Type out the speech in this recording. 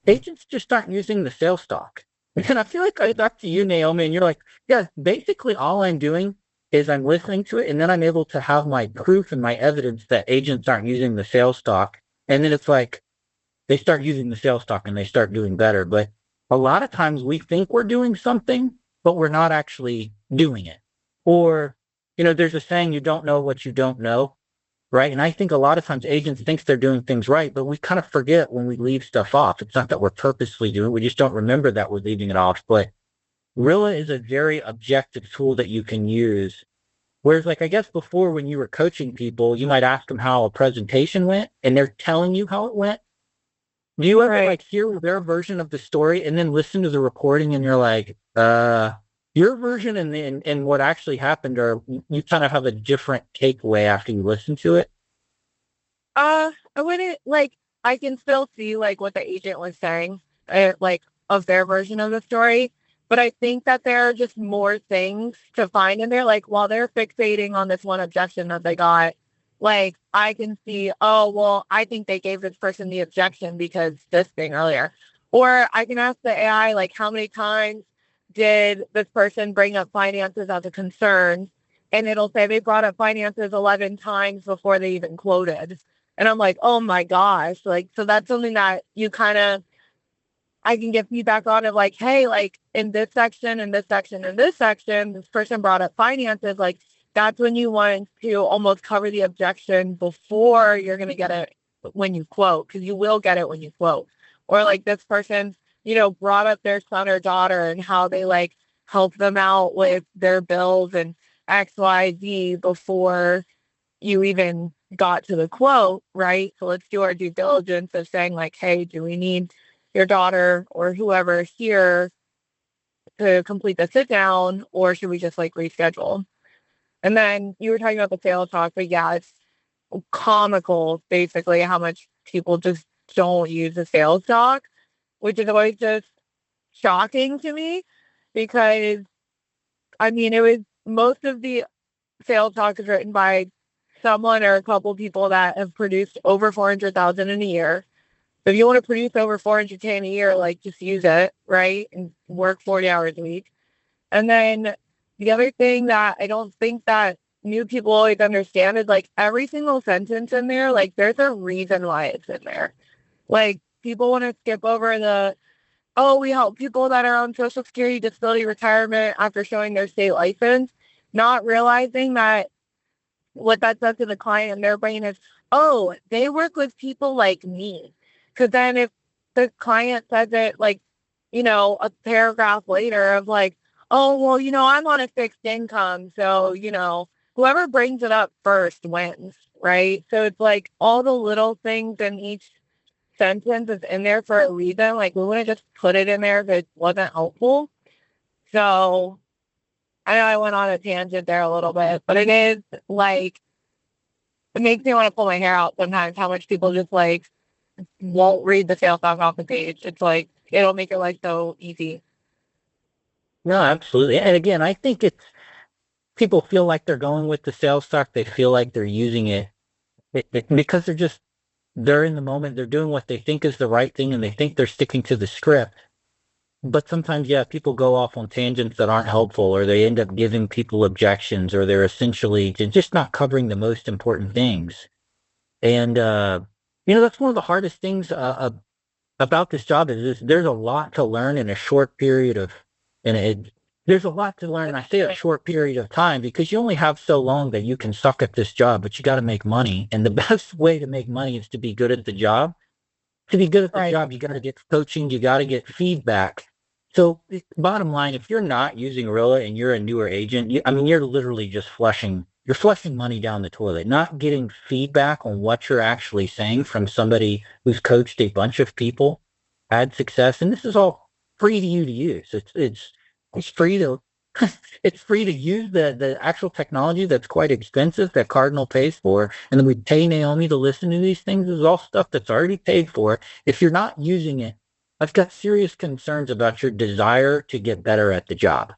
agents just aren't using the sales talk. And I feel like I talked to you, Naomi, and you're like, yeah, basically all I'm doing is I'm listening to it, and then I'm able to have my proof and my evidence that agents aren't using the sales talk. And then it's like they start using the sales talk and they start doing better. But a lot of times we think we're doing something, but we're not actually doing it. Or, there's a saying, you don't know what you don't know, right? And I think a lot of times agents think they're doing things right, but we kind of forget when we leave stuff off. It's not that we're purposely doing it. We just don't remember that we're leaving it off. But Rilla is a very objective tool that you can use. Whereas, like, I guess before when you were coaching people, you might ask them how a presentation went and they're telling you how it went. Do you ever Right. like hear their version of the story and then listen to the recording and you're like, your version and what actually happened, or you kind of have a different takeaway after you listen to it? I wouldn't like. I can still see like what the agent was saying, like of their version of the story. But I think that there are just more things to find in there. Like while they're fixating on this one objection that they got, like I can see, oh well, I think they gave this person the objection because this thing earlier. Or I can ask the AI like how many times did this person bring up finances as a concern? And it'll say they brought up finances 11 times before they even quoted. And I'm like, oh my gosh. Like, so that's something that you kind of, I can get feedback on of like, hey, like in this section, in this section, in this section, this person brought up finances. Like, that's when you want to almost cover the objection before you're going to get it when you quote, because you will get it when you quote. Or like this person, brought up their son or daughter and how they like help them out with their bills and XYZ before you even got to the quote, right? So let's do our due diligence of saying, like, hey, do we need your daughter or whoever here to complete the sit down, or should we just like reschedule? And then you were talking about the sales talk, but yeah, it's comical basically how much people just don't use the sales talk, which is always just shocking to me because I mean, it was most of the sales talk is written by someone or a couple of people that have produced over 400,000 in a year. So if you want to produce over 400K in a year, like just use it, right? And work 40 hours a week. And then the other thing that I don't think that new people always understand is like every single sentence in there, like there's a reason why it's in there. Like people want to skip over the, oh, we help people that are on Social Security, disability, retirement after showing their state license, not realizing that what that does to the client and their brain is, oh, they work with people like me. Because then if the client says it like, a paragraph later of like, oh, well, I'm on a fixed income. So, whoever brings it up first wins, right? So it's like all the little things in each sentence is in there for a reason. Like we wouldn't just put it in there if it wasn't helpful. So I know I went on a tangent there a little bit, but it is like it makes me want to pull my hair out sometimes how much people just like won't read the sales talk off the page. It's like it'll make your life so easy. No, absolutely. And again, I think it's people feel like they're going with the sales talk. They feel like they're using it because they're in the moment. They're doing what they think is the right thing and they think they're sticking to the script. But sometimes, yeah, people go off on tangents that aren't helpful, or they end up giving people objections, or they're essentially just not covering the most important things. And that's one of the hardest things about this job is there's a lot to learn in a short period of, and there's a lot to learn. I say a short period of time because you only have so long that you can suck at this job, but you got to make money. And the best way to make money is to be good at the job. To be good at the Right. job, you got to get coaching, you got to get feedback. So, bottom line, if you're not using Rilla and you're a newer agent, I mean, you're literally just you're flushing money down the toilet, not getting feedback on what you're actually saying from somebody who's coached a bunch of people, had success, and this is all free to you to use. It's free to it's free to use the actual technology that's quite expensive that Cardinal pays for, and then we pay Naomi to listen to these things. This is all stuff that's already paid for. If you're not using it, I've got serious concerns about your desire to get better at the job.